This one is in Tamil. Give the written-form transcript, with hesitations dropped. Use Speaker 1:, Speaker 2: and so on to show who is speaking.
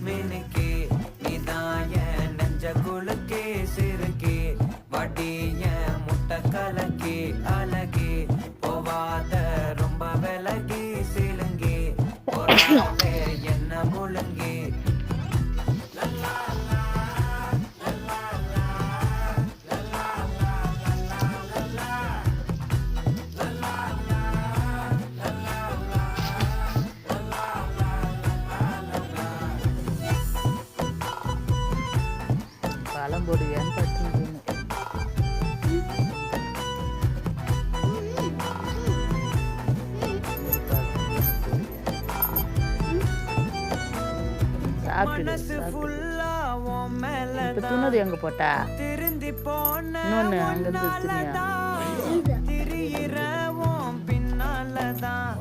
Speaker 1: மினுக்கே நீதான் என் நெஞ்ச குலுக்கே சிறுக்கே வடி என் முட்டை கலக்கே அழகே போவாத ரொம்ப விலகி சிலுங்கே போறாவே என்ன முழுங்கே
Speaker 2: பழம்பொடியான்னு பார்த்துருக்கேன்.
Speaker 1: மனசு ஃபுல்லா உன் மேல
Speaker 2: இப்போ துணது எங்கே போட்டா
Speaker 1: திருந்தி போன
Speaker 2: இன்னொன்று அங்கேருந்து துணியா
Speaker 1: திரியிற உன் பின்னாலதான்